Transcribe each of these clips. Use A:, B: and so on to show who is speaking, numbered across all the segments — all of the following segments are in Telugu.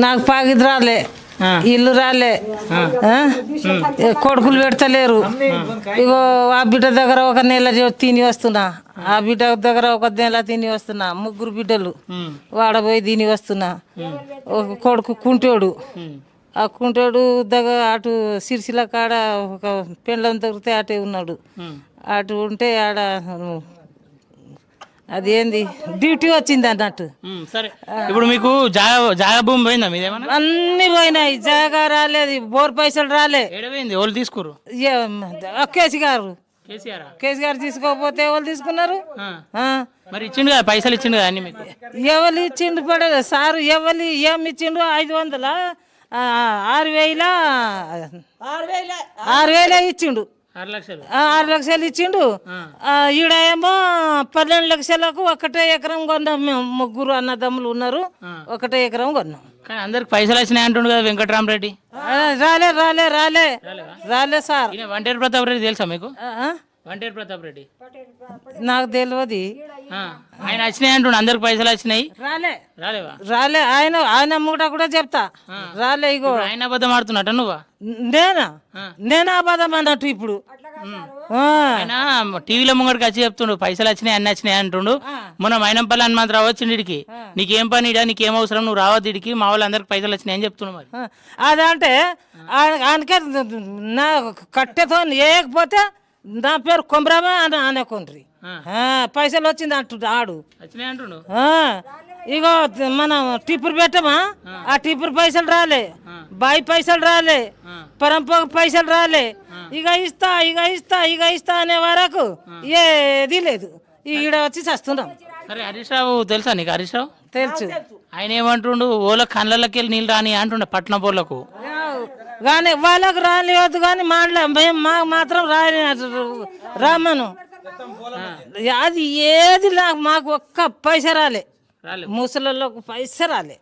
A: నాకు పాకిది రాలే, ఇల్లు రాలే, కొడుకులు పెడతలేరు. ఇగో ఆ బిడ్డ దగ్గర ఒక నెల తిని వస్తున్నా, ఆ బిడ్డ దగ్గర ఒక నెల తిని వస్తున్నా. 3 బిడ్డలు వాడబోయి తిని వస్తున్నా. ఒక కొడుకు కుంటోడు, ఆ కుంటోడు దగ్గర అటు సిరిసిల్ల కాడ ఒక పెండ్లం దొరికితే అటే ఉన్నాడు. అటు ఉంటే ఆడ అదేంది డ్యూటీ వచ్చింది అన్నట్టు.
B: సరే, ఇప్పుడు మీకు జాగా భూమి పోయిందా మీదేమన్నా?
A: అన్ని పోయినాయి, జాగా రాలేదు, బోర్ పైసలు రాలే.
B: ఏడపోయింది? వాళ్ళు తీసుకురు?
A: కేసీఆర్ తీసుకోకపోతే ఎవరు తీసుకున్నారు?
B: మరి ఇచ్చిండు కదా, పైసలు ఇచ్చిండు కదా అన్ని మీకు.
A: ఎవరు ఇచ్చిండు పడదు సారు, ఎవరు ఏమి ఇచ్చిండు? 500 6,000 ఇచ్చిండు, 6 లక్షలు ఇచ్చిండు. ఈడ ఏమో 12 లక్షలకు 1 ఎకరం కొన్నాం. మేము 3 అన్నదమ్ములు ఉన్నారు, 1 ఎకరం కొన్నాం.
B: కానీ అందరికి పైసలు వచ్చినాయి అంటుండు కదా వెంకటరామరెడ్డి.
A: రాలే రాలే రాలే రాలే సార్.
B: వంటేరు ప్రతాప్ రెడ్డి తెలుసా మీకు? వంటేరు ప్రతాప్ రెడ్డి
A: నాకు తెలియదు.
B: ఆయన వచ్చినాయి అంటుండు, అందరికి పైసలు వచ్చినాయి.
A: రాలేవా? రాలే. ఆయన మూట కూడా చెప్తా, రాలే. ఇగో
B: ఆయన అబద్ధం ఆడుతున్నట్ట నువ్వా?
A: నేను అబద్ధం అన్నట్టు ఇప్పుడు.
B: ఆయన టీవీలో ముంగడికి వచ్చి చెప్తుండు పైసలు వచ్చినాయి అన్ని వచ్చినాయి అంటుండు. మొన్న మైనంపల్లి హనుమంతరావు వచ్చిండు ఇడికి, నీకేం పని ఇడా, నీకేం అవసరం, నువ్వు రావద్దు ఇడికి, మా వాళ్ళు అందరికి పైసలు వచ్చినాయి అని చెప్తున్నావు. మరి
A: అదంటే ఆయనకే నా కట్టెతో వేయకపోతే నా పేరు కొమరామా అని అనుకుండ్రి. పైసలు వచ్చింది అంటుండు ఆడు.
B: వచ్చినాయి అంటుండు.
A: ఇగో మనం టిప్పురు పెట్టమా, ఆ టిప్పురు పైసలు రాలే, బాయి పైసలు రాలే, పరంప పైసలు రాలే. ఇక ఇస్తా అనే వరకు ఏది లేదు. ఈడ వచ్చి చస్తున్నాం.
B: సరే, హరీష్ రావు తెలుసా నీకు? హరీష్ రావు
A: తెలుసు.
B: ఆయన ఏమంటుండు, ఓల కళ్ళకి వెళ్ళి నీళ్ళు రాని అంటుండే పట్నం పోలకు.
A: కానీ వాళ్ళకు రానివద్దు, కానీ మేము మాకు మాత్రం రామను. అది ఏది మాకు ఒక్క పైసా రాలే, ముసలిలోకి పైసా రాలే.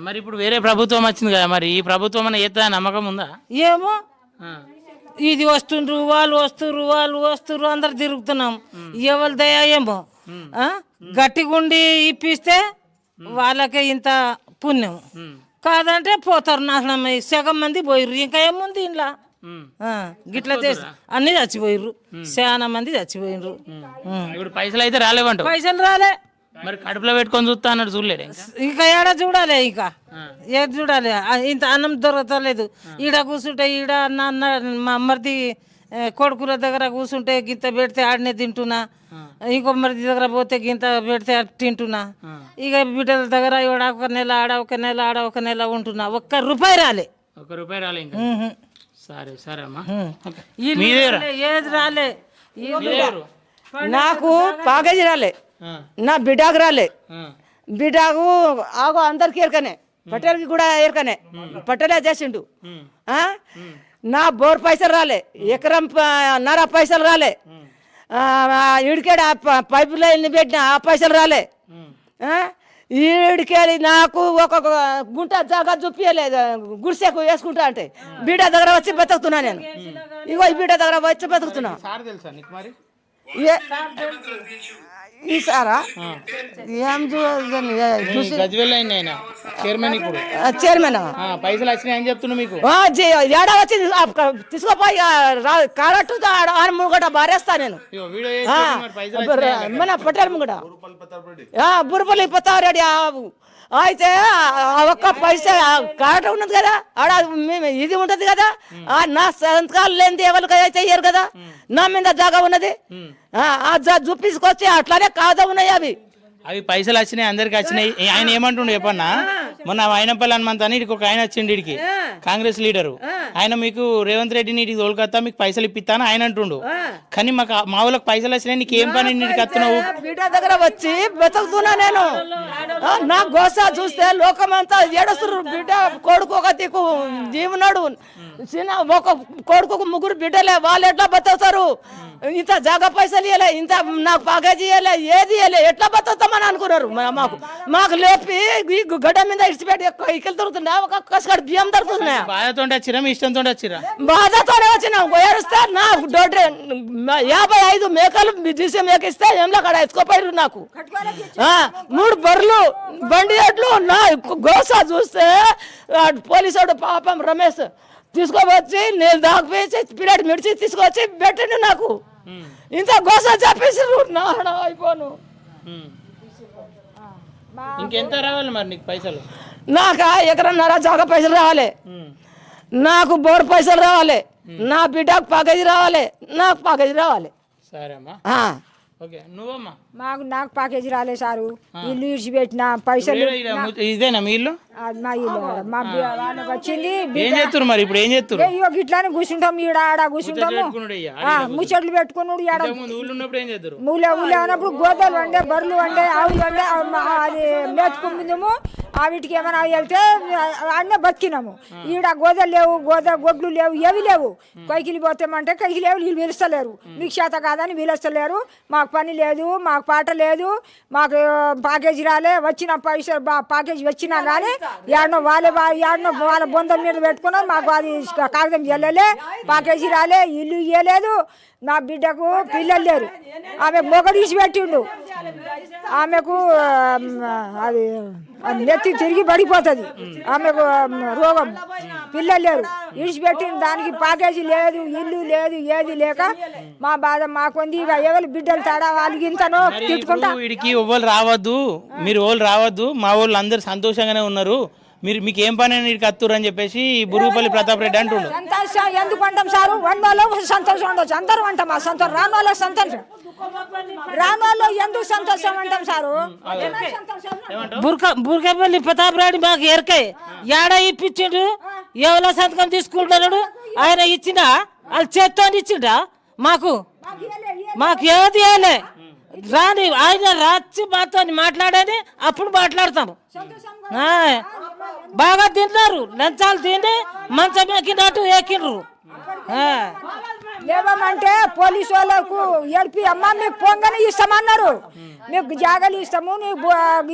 B: మరి ఇప్పుడు వేరే ప్రభుత్వం వచ్చింది కదా, మరి ఈ ప్రభుత్వం అన్న ఎత్తా నమ్మకం ఉందా?
A: ఏమో, ఇది వస్తుండ్రు, వాళ్ళు వస్తుర్రు, అందరు తిరుగుతున్నాం. ఎవరి దయ ఏమో. గట్టిగుండి ఇప్పిస్తే వాళ్ళకే ఇంత పుణ్యం, కాదంటే పోతారు నాశనం. సగం మంది పోయిర్రు, ఇంకా ఏముంది ఇంట్లో. గిట్లా చేసి అన్ని చచ్చిపోయిర్రు, చాలా మంది చచ్చిపోయిర్రు.
B: పైసలు అయితే రాలేవంట.
A: పైసలు రాలే.
B: మరి కడుపులో పెట్టుకొని చూస్తా అన్నాడు, చూడలేడు.
A: ఇంకా ఏడ చూడాలి, ఇంకా ఏడ చూడాలి. ఇంత అన్నం దొరకలేదు. ఈడ కూర్చుంటే ఈడ మా అమ్మర్ది కొడుకుల దగ్గర కూర్చుంటే గింత పెడితే ఆడనే తింటున్నా, ఇంకో మరిది దగ్గర పోతే గింత పెడితే తింటున్నా. ఇక బిడ్డల దగ్గర ఒక నెల ఆడ ఒక నెల ఉంటున్నా. 1 రూపాయి రాలే.
B: 1 రూపాయి రాలే ఇంకా. సరే సరే అమ్మా.
A: ఏది రాలే.
C: నాకు ప్యాకేజీ రాలే, నా బిడ్డకు రాలే. బిడ్డకు ఆగో అందరికి ఎరకనే, పటేల్కి కూడా ఎరకనే, పటేలే చేసిండు. నా బోర్ పైసలు రాలే, ఎకరం నర పైసలు రాలే, ఈడికేడ పైపు లైన్ పెట్టిన ఆ పైసలు రాలే. ఈడికెళ్ళి నాకు ఒక గుంట జాగా చూపించలేదు, గుడిసెకు వేసుకుంటా అంటే బిడ్డ దగ్గర వచ్చి బతుకుతున్నా నేను. ఇగో ఈ బిడ్డ దగ్గర వచ్చి బతుకుతున్నా. ఈసారా ఏం చైర్మన్
B: పైసలు వచ్చినాయి అని చెప్తున్నా మీకు.
C: ఏడా వచ్చి తీసుకోపోయి కారట్టు ముంగట బారేస్తా నేను. మన పటేల్ ముంగట బుర్పల్లి ప్రతాపరెడ్డి. అయితే ఒక్క పైసా కారట ఉన్నది కదా, ఆడ ఇది ఉంటది కదా, నా సంతకాలు లేనిది ఎవరికి చెయ్యరు కదా. నా మీద జాగా ఉన్నది, చూపించుకొచ్చి అట్లానే కాదా ఉన్నాయి
B: అవి పైసలు వచ్చినాయి, అందరికి వచ్చినాయి. ఆయన ఏమంటుండు చెప్పన్నా, మొన్న మైనంపల్లి హనుమంత్ అని ఇడికి ఒక ఆయన వచ్చిండు, ఇడికి కాంగ్రెస్ లీడరు. ఆయన మీకు రేవంత్ రెడ్డిని ఇడికి తోలుకొస్తా, మీకు పైసలు ఇప్పిస్తాను ఆయన అంటుండు. కానీ మాకు మా వాళ్ళకి పైసలు వచ్చినాయి, నీకు ఏం పని ఇడికి వస్తున్నావు?
C: బిడ్డ దగ్గర వచ్చి బతుకుతున్నా నేను. నా గోసా చూస్తే లోకమంతా ఏడుస్తున్నారు. బిడ్డ కొడుకు ఒక దిక్కు జీవనాడు, చిన్న ఒక కొడుకు 3 బిడ్డలే, వాళ్ళు ఎట్లా బతుకుతారు? ఇంత జాగా పైసలు ఇవ్వలే, ఇంత నాకు ప్యాకేజీ ఇవ్వలే, ఏది ఇవ్వలే, ఎట్లా బతుకుతామని అనుకున్నారు. మాకు లేపి గడ్డ మీద ఇచ్చిపెట్టి కైకిలు దొరుకుతున్నా ఒక కసగడు బియ్యం దొరుకుతున్నా
B: బాధతో వచ్చిరా మీ ఇష్టంతో వచ్చిరా
C: బాధతోనే వచ్చినాం ఏడుస్తా నా 55 మేకలు తీసే మేక ఇస్తే ఏంలో అక్కడ ఎత్తుకోపోయారు నాకు 3 బర్రెలు బండి ఎడ్లు నా గోసా చూస్తే పోలీసు పాపం రమేష్ తీసుకొచ్చి నేను దాకపోయి పీరియడ్ మెడిసి తీసుకొచ్చి పెట్టండి నాకు ఇంత గోస చెప్పేసారు నా అయిపోను
B: ఇంకెంత రావాలి మరి నీకు పైసలు
C: నాకు ఎకరన్నర జాగా పైసలు రావాలి నాకు బోర్ పైసలు రావాలి నా బిడ్డకు ప్యాకేజీ రావాలి నాకు ప్యాకేజీ రావాలి
B: సరే అమ్మా ఓకే నువ్వమ్మా
D: నాకు ప్యాకేజీ రాలే సారు ఇల్లు ఇడిచిపెట్టిన పైసలు
B: ఇదేనా మీ ఇల్లు
D: మా ఇల్లు మా వాళ్ళకి వచ్చింది
B: ఏం చేస్తారు మరి ఇప్పుడు ఏం చేస్తారు
D: అయ్యో గిట్లానే కూర్చుంటాం ఈడ ఆడ కూర్చుంటాము ముచ్చట్లు పెట్టుకున్నాడు ఈడ
B: ఉన్నప్పుడు ఏం చేస్తారు
D: ఊళ్ళో ఉన్నప్పుడు గోదాలు వండే బర్రెలు వండే ఆవులు వండే అది మేతుకుందాము వీటికి ఏమైనా వెళ్తే అన్నీ బతికినాము ఈడ గోదలు లేవు గొడ్లు లేవు ఏవి లేవు కైకిలి పోతామంటే కైకి లేవు వీళ్ళు పిలుస్తలేరు మీకు చేత కాదని పిలుస్తలేరు మాకు పని లేదు మాకు పాట లేదు మాకు ప్యాకేజీ రాలే వచ్చిన పైసలు ప్యాకేజీ వచ్చినా కానీ ఏడనో వాళ్ళ బొందల మీద పెట్టుకున్నాం మాకు అది కాగితం చెల్లలే ప్యాకేజీ రాలే ఇల్లు ఇవ్వలేదు నా బిడ్డకు పిల్లలు లేరు ఆమె మొగ తీసి పెట్టిండు ఆమెకు అది నెత్తి తిరిగి పడిపోతుంది ఆమెకు రోగం పిల్లలు లేరు ఇడిచిపెట్టిన దానికి ప్యాకేజీ లేదు ఇల్లు లేదు ఏది లేక మా బాధ మాకుంది ఇక ఎవరు బిడ్డలు తేడా వాళ్ళకి ఇంతనో తిట్టుకుంటా
B: వీడికి ఎవరు రావద్దు మీరు వాళ్ళు రావద్దు మా వాళ్ళు అందరు సంతోషంగానే ఉన్నారు మీకు ఏం పని నీకు అత్తురు అని చెప్పేసి బురుగుపల్లి ప్రతాప్ రెడ్డి అంటుండు
D: సంతోషం ఎందుకు అంటాం సారు వాళ్ళు సంతోషం ఉండొచ్చు అందరూ అంటాం ఆ సంతోషం రాని వాళ్ళకి సంతోషం రాని వాళ్ళు ఎందుకు సంతోషం అంటాం సారు
A: బుర్గపల్లి ప్రతాప్ రెడ్డి మాకు ఎరకే ఏడ ఇప్పించిండు ఎవరో సంతకం తీసుకుంటున్నాడు ఆయన ఇచ్చిండా వాళ్ళు చేత్తో ఇచ్చిండా మాకు ఏది ఇవ్వలే రాని ఆయన రాచి మాతో మాట్లాడని అప్పుడు మాట్లాడతాము బాగా తిన్నారు లంచాలు తిని మంచం ఎక్కినట్టు ఎక్కిండ్రు
D: లేవమంటే పోలీసు వాళ్ళకు ఏడిపి అమ్మ మీకు పొంగని ఇస్తామన్నారు మీకు జాగాలు ఇస్తాము నీకు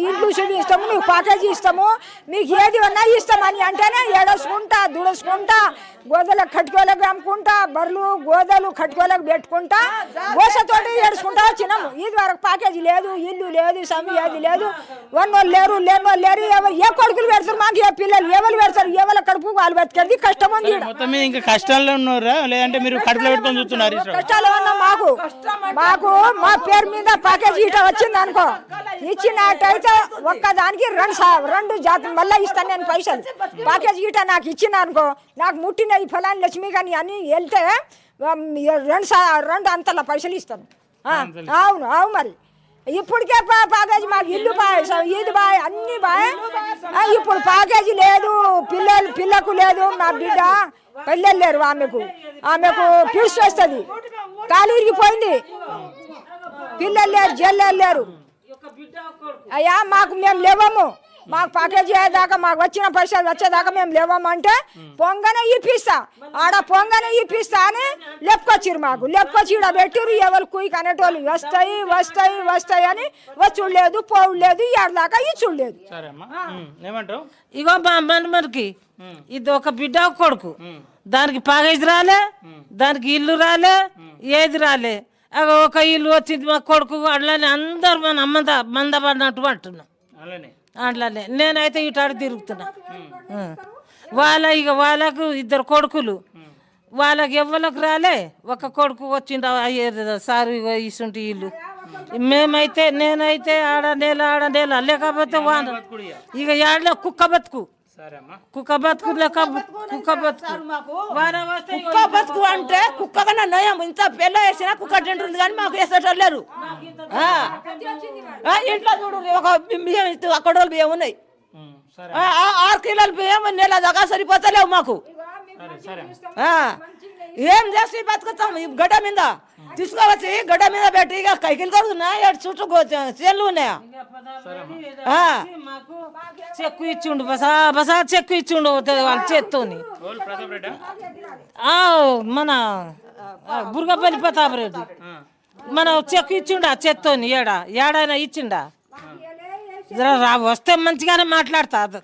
D: ఇల్లు ఇస్తాము నీకు ప్యాకేజీ ఇస్తాము మీకు ఏది ఉన్నా ఇస్తామని అంటేనే ఏడసుకుంటా దుడసుకుంటా గోదలకు కట్టుకోలేక అమ్ముకుంటా బర్రెలు గోదలు కట్టుకోలేక పెట్టుకుంటా గోసతోటి ఏడుచుకుంటా వచ్చినాము ఇది వరకు ప్యాకేజీ లేదు ఇల్లు లేదు సమయం ఏది లేదు వన్నోళ్ళు లేరు లేనోళ్ళు లేరు ఏ కొడుకులు పెడతారు మాకు ఏ పిల్లలు ఎవరు పెడతారు ఎవరి కడుపు వాళ్ళు బతికేది కష్టం ఉంది
B: మొత్తం మీద ఇంకా కష్టాల్లో ఉన్నారా లేదంటే మీరు కడుపులో పెట్టుకొని చూస్తున్నారు
D: కష్టాలు ఉన్నాం మాకు మా పేరు మీద ప్యాకేజీ ఇట వచ్చింది అనుకో ఇచ్చినట్టయితే ఒక్కదానికి 2 జాతులు మళ్ళీ ఇస్తాను నేను పైసలు ప్యాకేజీ ఇట నాకు ఇచ్చిన అనుకో నాకు ముట్టిన ఈ ఫలాన్ని లక్ష్మి కానీ అని వెళ్తే 2 అంతలా పైసలు ఇస్తాను అవును మరి ఇప్పటికే ప్యాకేజీ మాకు ఇల్లు బాయ్ ఇది బాయ్ అన్ని బాయ్ ఇప్పుడు ప్యాకేజీ లేదు పిల్లకు లేదు నా బిడ్డ పిల్లలు లేరు ఆమెకు పిలిచి వస్తుంది కాలు ఇరిగిపోయింది పిల్లలు లేరు జల్లెలు లేరు అయ్యా మేము లేవము మాకు ప్యాకేజీ అయ్యేదాకా మాకు వచ్చిన పైసలు వచ్చేదాకా మేము లేవము అంటే పొంగనే ఇప్పిస్తా ఆడ పొంగనే ఇప్పిస్తా అని లేపుకొచ్చిరు మాకు లేపుకొచ్చి ఇక్కడ పెట్టిరు ఎవరు కుయ్యి అనేటోళ్ళు వస్తాయి అని వచ్చుడు లేదు పోవుడు లేదు ఏడదాకా ఇచ్చుడు లేదు
A: ఇగో మా మనకి ఇది ఒక బిడ్డ కొడుకు దానికి ప్యాకేజీ రాలే దానికి ఇల్లు రాలే ఏది రాలే ఒక ఇల్లు వచ్చింది మా కొడుకు అట్లనే అందరు మన మందపడినట్టు అంటున్నాం అట్లనే నేనైతే ఇటాడు తిరుగుతున్నా వాళ్ళకు 2 కొడుకులు వాళ్ళకి ఎవ్వరికి రాలే ఒక కొడుకు వచ్చిండు సారు ఇసుంటి ఇల్లు నేనైతే ఆడ నేల లేకపోతే ఇక ఏడలో కుక్క బతుకు
C: అంటే కుక్క కన్నా నయం ఇంత పెళ్ళ వేసినా కుక్క తింటుంది కానీ మాకు వేసేటోళ్ళు లేరు ఇంట్లో చూడు ఒక బియ్యం ఇస్తూ అక్కడ బియ్యం ఉన్నాయి 6 కిలోల బియ్యం నెల దాకా సరిపోతలేవు మాకు ఏం చేసి బతుకుతాం ఈ గడ్డ మీద తీసుకోవచ్చి గడ్డ మీద పెట్టి ఇక కైకిలు తడుతున్నాయి చుట్టూ చేళ్ళు ఉన్నాయా
A: చెక్కు ఇచ్చిండు బసా చెక్కు ఇచ్చిండు వాళ్ళ చేత్తోని మన బుర్గపల్లి ప్రతాప్ రెడ్డి మన చెక్కు ఇచ్చిండా చేత్తోని ఏడైనా ఇచ్చిండా వస్తే మంచిగానే మాట్లాడతా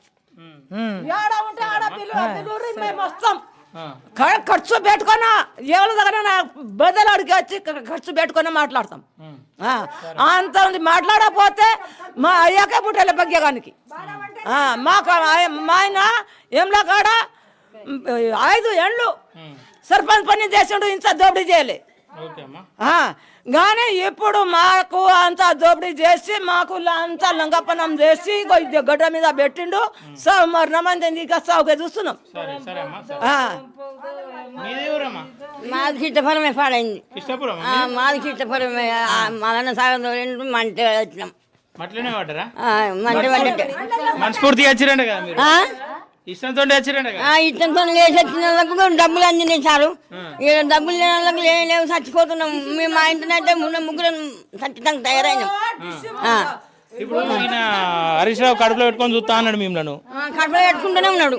C: ఏడ ఉంటే ఆడ పిల్లలు మేము వస్తాం. ఖర్చు పెట్టుకున్నా ఎవరి దగ్గర బదులు అడిగి వచ్చి ఖర్చు పెట్టుకుని మాట్లాడతాం. అంత మాట్లాడకపోతే మా అయ్యాకే పుట్టేళ్ళ భాగ్యగానికి మాకు మా ఆయన ఏంలా కాడ 5 ఏళ్ళు సర్పంచ్ పని చేసిండు, ఇంత దోపిడీ చేయలే. కానీ ఇప్పుడు మాకు అంత దోపిడీ చేసి మాకు అంతా లంగపనం చేసి గడ్డ మీద పెట్టిండు. మరణమైంది ఇక సాగుగా చూస్తున్నాం.
E: మాది కిట్టపురమే పాడైంది. మాది కిట్టపురమే. మలన సాగం మంటే వచ్చినాం. మంటే
B: మనస్ఫూర్తిగా వచ్చిరంట కదా మీరు? ఇష్టంతో వచ్చిరంట కదా?
E: ఇష్టంతో లేచి వచ్చిన వాళ్ళకు డబ్బులు అందినాయి సారు. ఇక డబ్బులు లేని వాళ్ళకి లేవు చచ్చిపోతున్నాం. మేము మా ఇంటినైతే 3 ఖచ్చితంగా తయారైనాం.
B: ఇప్పుడు ఈయన హరీష్ రావు కడుపులో పెట్టుకొని చూస్తా అన్నాడు మిమ్మల్ని.
E: కడుపులో పెట్టుకుంటూనే ఉన్నాడు,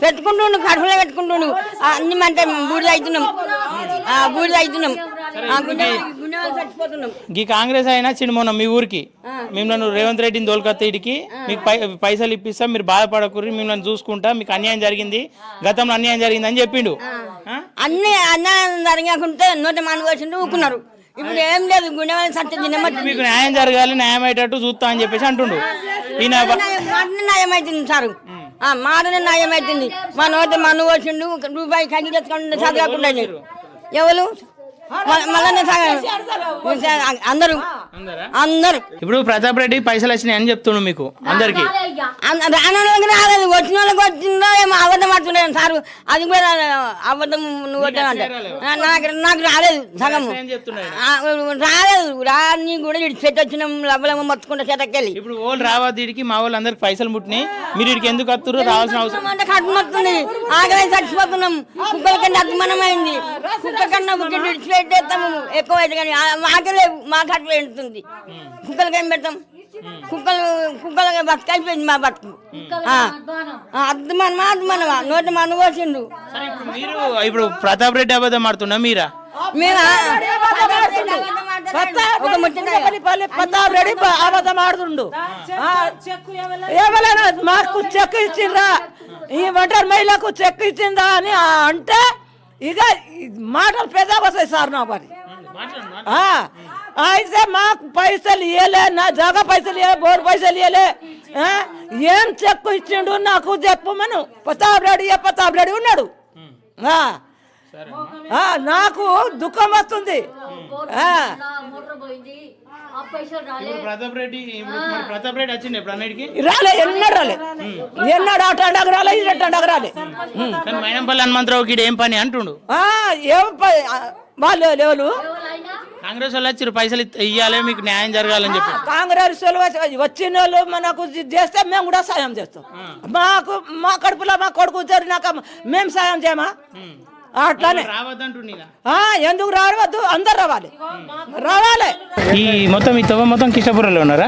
E: పెట్టుకుంటుండు, కడుపులో పెట్టుకుంటుండు. అన్ని అంటే బూడిద అవుతున్నాం, బూడిద అవుతున్నాం, చచ్చిపోతున్నాం.
B: ఈ కాంగ్రెస్ అయినా చిన్నమోనం మీ ఊరికి మిమ్మల్ని రేవంత్ రెడ్డిని దోల్కత్త ఇడికి మీకు పైసలు ఇప్పిస్తాం, మీరు బాధపడకూరి, మిమ్మల్ని చూసుకుంటా, మీకు అన్యాయం జరిగింది, గతంలో అన్యాయం జరిగింది అని చెప్పిండు.
E: అన్ని అన్యాయం జరగకుంటే నోటి మాను వచ్చిండు ఊకున్నారు. ఇప్పుడు ఏం లేదు, గుండె సత్యం
B: మీకు న్యాయం జరగాలి, న్యాయం అయ్యేటట్టు చూస్తా అని చెప్పేసి అంటుండు. ఈయన
E: న్యాయం అవుతుంది సారు, మాటనే న్యాయం అవుతుంది. మా నోటి మన్ను వచ్చిండు, రూపాయి కగ్గి తెచ్చుకుంటే చదవకుండా ఎవరు అందరూ అందరూ.
B: ఇప్పుడు ప్రతాప్ రెడ్డి పైసలు వచ్చినాయి అని చెప్తున్నాడు మీకు అందరికి.
E: రాని రాలేదు, వచ్చిన వాళ్ళకి వచ్చిందో ఏమో అబద్ధం ఆడుతున్నాను సారు. అది కూడా అబద్ధం నువ్వు నాకు రాలేదు, సగం రాలేదు. రాని కూడా చెట్టు వచ్చినాం, లబ్బలమ్మ మొత్తుకుంటే చెట్టకెళ్ళి.
B: ఇప్పుడు వాళ్ళు రావద్దికి మా వాళ్ళు అందరికి పైసలు ముట్టినాయి, మీరు ఇక్కడికి ఎందుకు వస్తున్నారు? రావాల్సిన అవసరం
E: అంటే కట్టు మొత్తుంది, ఆకలి చచ్చిపోతున్నాం. కుక్కల కన్నా అభిమానమైంది, కుక్క కన్నా పెట్టేస్తాము ఎక్కువ అయితే. కానీ మాకే లేవు, మా కట్టు ఎండుతుంది. కుక్కలకి ఏం పెడతాం? కుక్కలకి బతుకైపోయింది మా బతుకు. అద్దుమనమా అద్దుమనమా నోటి మను పోసిండు.
B: ఇప్పుడు ప్రతాప్ రెడ్డి అబద్ధం ఆడుతున్నా మీరా?
C: ప్రతాప్ రెడ్డి అబద్ధం ఆడుతుండు. ఎవరైనా మాకు చెక్ ఇచ్చిందా, ఈ ఒంటరి మహిళకు చెక్ ఇచ్చిందా అని అంటే ఇక మాటలు పెద్ద వస్తాయి సార్. నా పని అయితే మాకు పైసలు ఇవ్వలే, నా జాగా పైసలు ఇవ్వలే, బోర్ పైసలు ఇవ్వలే. ఏం చెక్కు ఇచ్చిండు నాకు చెప్పమను. ప్రతాప్ రెడ్డి ఉన్నాడు. నాకు దుఃఖం వస్తుంది.
B: ప్రతాప్ రెడ్డి వచ్చింది ఎప్పుడు అన్నిటికి
C: రాలే, ఎన్నాడు ఆ టండకు రాలే, ఈ టండకు రాలే.
B: మైనంపల్లి హనుమంతరావుకి ఏం పని అంటుండు?
C: వాళ్ళు లేవులు
B: కాంగ్రెస్ వాళ్ళు వచ్చారు, పైసలు ఇవ్వాలి, మీకు న్యాయం జరగాలని చెప్పి.
C: కాంగ్రెస్ వచ్చిన వాళ్ళు మనకు చేస్తే మేము కూడా సాయం చేస్తాం. మాకు మా కడుపులో మా కొడుకు జరిగినాక మేము సాయం చేయమా? అట్లానే ఎందుకు రావద్దు, అందరు రావాలి.
B: ఈ మొత్తం ఈ తవ్వ మొత్తం కిష్టపురంలో ఉన్నారా?